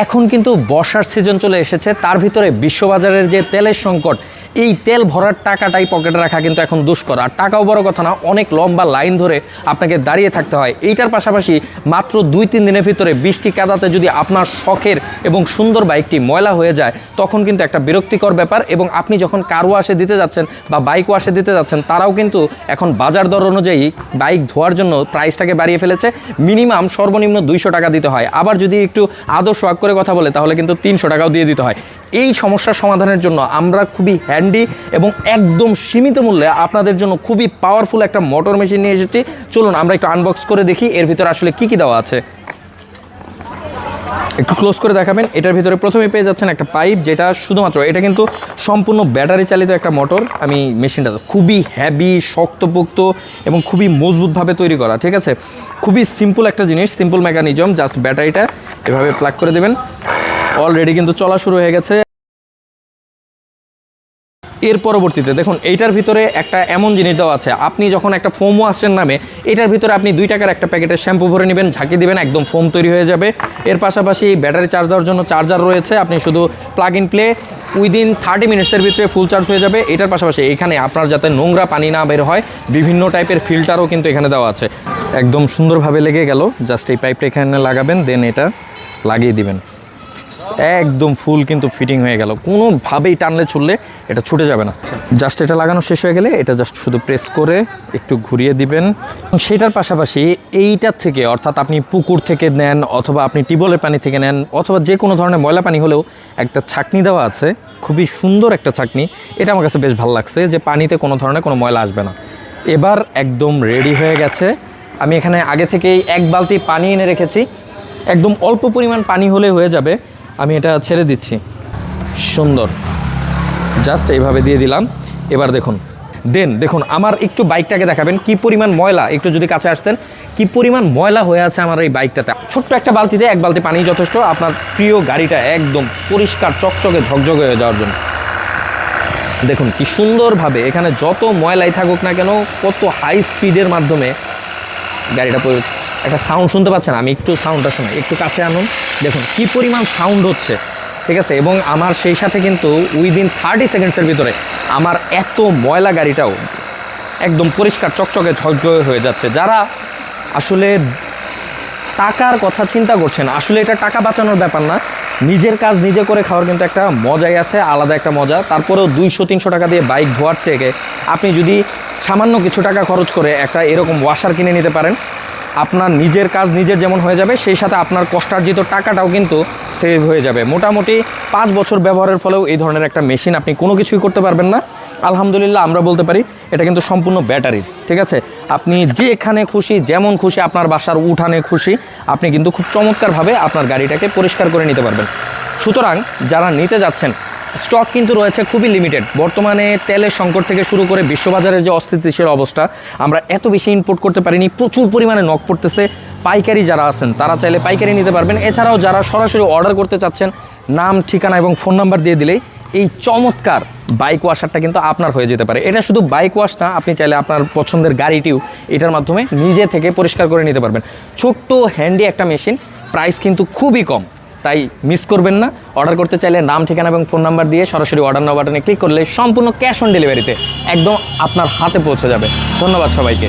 এখন কিন্তু বর্ষার সিজন চলে এসেছে, তার ভিতরে বিশ্ববাজারের যে তেলের সংকট, এই তেল ভরার টাকাটাই পকেটে রাখা কিন্তু এখন দুষ্কর। আর টাকাও বড় কথা না, অনেক লম্বা লাইন ধরে আপনাকে দাঁড়িয়ে থাকতে হয়। এইটার পাশাপাশি মাত্র 2-3 দিনের ভিতরে বৃষ্টি কাদাতে যদি আপনার শখের এবং সুন্দর বাইকটি ময়লা হয়ে যায়, তখন কিন্তু একটা বিরক্তিকর ব্যাপার। এবং আপনি যখন কার ওয়াশে দিতে যাচ্ছেন বা বাইক ওয়াশে দিতে যাচ্ছেন, তারাও কিন্তু এখন বাজার দর অনুযায়ী বাইক ধোয়ার জন্য প্রাইসটাকে বাড়িয়ে ফেলেছে। মিনিমাম সর্বনিম্ন 200 টাকা দিতে হয়। আবার যদি একটু আদর্শ ওয়াক করে কথা বলে, তাহলে কিন্তু 300 টাকাও দিয়ে দিতে হয়। এই সমস্যার সমাধানের জন্য আমরা খুবই হ্যান্ডি এবং একদম সীমিত মূল্যে আপনাদের জন্য খুবই পাওয়ারফুল একটা মোটর মেশিন নিয়ে এসেছি। চলুন আমরা একটু আনবক্স করে দেখি এর ভিতরে আসলে কি কি দেওয়া আছে। একটু ক্লোজ করে দেখাবেন। এটার ভিতরে প্রথমে পেয়ে যাচ্ছেন একটা পাইপ, যেটা শুধুমাত্র, এটা কিন্তু সম্পূর্ণ ব্যাটারি চালিত একটা মোটর। আমি মেশিনটা খুবই হ্যাভি, শক্তপোক্ত এবং খুবই মজবুতভাবে তৈরি করা, ঠিক আছে। খুবই সিম্পল একটা জিনিস, সিম্পল মেকানিজম। জাস্ট ব্যাটারিটা এভাবে প্লাগ করে দেবেন। অলরেডি কিন্তু চলা শুরু হয়ে গেছে। এর পরবর্তীতে দেখুন, এইটার ভিতরে একটা এমন জিনিস দেওয়া আছে, আপনি যখন একটা ফোম ওয়াশের নামে এটার ভিতরে আপনি 2 টাকার একটা প্যাকেটের শ্যাম্পু ভরে নেবেন, ঝাঁকি দিবেন, একদম ফোম তৈরি হয়ে যাবে। এর পাশাপাশি ব্যাটারি চার্জ দেওয়ার জন্য চার্জার রয়েছে, আপনি শুধু প্লাগ ইন প্লে উইদিন 30 মিনিটসের ভিতরে ফুল চার্জ হয়ে যাবে। এটার পাশাপাশি এখানে আপনার যাতে নোংরা পানি না বের হয়, বিভিন্ন টাইপের ফিল্টারও কিন্তু এখানে দেওয়া আছে। একদম সুন্দরভাবে লেগে গেল। জাস্ট এই পাইপটা এখানে লাগাবেন, দেন এটা লাগিয়ে দিবেন। একদম ফুল কিন্তু ফিটিং হয়ে গেল, কোনোভাবেই টানলে ছুটলে এটা ছুটে যাবে না। জাস্ট এটা লাগানো শেষ হয়ে গেলে এটা জাস্ট শুধু প্রেস করে একটু ঘুরিয়ে দিবেন। সেটার পাশাপাশি এইটার থেকে, অর্থাৎ আপনি পুকুর থেকে নেন অথবা আপনি টিউবওয়েলের পানি থেকে নেন অথবা যে কোনো ধরনের ময়লা পানি হলেও, একটা ছাঁকনি দেওয়া আছে, খুবই সুন্দর একটা ছাঁকনি। এটা আমার কাছে বেশ ভালো লাগছে যে পানিতে কোনো ধরনের কোনো ময়লা আসবে না। এবার একদম রেডি হয়ে গেছে। আমি এখানে আগে থেকেই 1 বালতি পানি এনে রেখেছি, একদম অল্প পরিমাণ পানি হলে হয়ে যাবে। আমি এটা ছেড়ে দিচ্ছি, সুন্দর জাস্ট এইভাবে দিয়ে দিলাম। এবার দেখুন আমার একটু বাইকটাকে দেখাবেন কি পরিমাণ ময়লা, একটু যদি কাছে আসতেন, কি পরিমাণ ময়লা হয়ে আছে আমার এই বাইকটাতে। ছোট্ট একটা বালতিতে 1 বালতি পানি যথেষ্ট আপনার প্রিয় গাড়িটা একদম পরিষ্কার চকচকে ঝকঝকে হয়ে যাওয়ার জন্য। দেখুন কি সুন্দরভাবে, এখানে যত ময়লাই থাকুক না কেন, কত হাই স্পিডের মাধ্যমে গাড়িটা একটা সাউন্ড শুনতে পাচ্ছেন। আমি একটু সাউন্ডটা শুনি, একটু কাছে আনুন। দেখুন কি পরিমাণ সাউন্ড হচ্ছে, ঠিক আছে। এবং আমার সেই সাথে কিন্তু উইদিন 30 সেকেন্ডসের ভিতরে আমার এত ময়লা গাড়িটাও একদম পরিষ্কার চকচকে ঝকঝকে হয়ে যাচ্ছে। যারা আসলে টাকার কথা চিন্তা করছেন, আসলে এটা টাকা বাঁচানোর ব্যাপার না, নিজের কাজ নিজে করে খাওয়ার কিন্তু একটা মজাই আছে, আলাদা একটা মজা। তারপরেও 200-300 টাকা দিয়ে বাইক ধোয়ার থেকে আপনি যদি সামান্য কিছু টাকা খরচ করে একটা এরকম ওয়াশার কিনে নিতে পারেন, আপনার নিজের কাজ নিজের যেমন হয়ে যাবে, সেই সাথে আপনার কষ্টার্জিত টাকাটাও কিন্তু সেভ হয়ে যাবে। মোটামুটি 5 বছর ব্যবহারের ফলেও এই ধরনের একটা মেশিন আপনি কোনো কিছুই করতে পারবেন না। আলহামদুলিল্লাহ আমরা বলতে পারি এটা কিন্তু সম্পূর্ণ ব্যাটারির, ঠিক আছে। আপনি যেখানে খুশি, যেমন খুশি, আপনার বাসার উঠানে খুশি, আপনি কিন্তু খুব চমৎকারভাবে আপনার গাড়িটাকে পরিষ্কার করে নিতে পারবেন। সুতরাং যারা নিতে যাচ্ছেন, স্টক কিন্তু রয়েছে খুবই লিমিটেড। বর্তমানে তেলের সংকট থেকে শুরু করে বিশ্ববাজারের যে অস্থিতিশীল অবস্থা, আমরা এত বেশি ইম্পোর্ট করতে পারিনি, প্রচুর পরিমাণে নক পড়তেছে। পাইকারি যারা আছেন তারা চাইলে পাইকারি নিতে পারবেন। এছাড়াও যারা সরাসরি অর্ডার করতে চাচ্ছেন, নাম, ঠিকানা এবং ফোন নাম্বার দিয়ে দিলেই এই চমৎকার বাইক ওয়াশারটা কিন্তু আপনার হয়ে যেতে পারে। এটা শুধু বাইক ওয়াশ না, আপনি চাইলে আপনার পছন্দের গাড়িটিও এটার মাধ্যমে নিজে থেকে পরিষ্কার করে নিতে পারবেন। ছোট্ট হ্যান্ডি একটা মেশিন, প্রাইস কিন্তু খুবই কম, তাই মিস করবেন না। অর্ডার করতে চাইলে নাম, ঠিকানা এবং ফোন নাম্বার দিয়ে সরাসরি অর্ডার নাও বাটনে ক্লিক করলে সম্পূর্ণ ক্যাশ অন ডেলিভারিতে একদম আপনার হাতে পৌঁছে যাবে। ধন্যবাদ সবাইকে।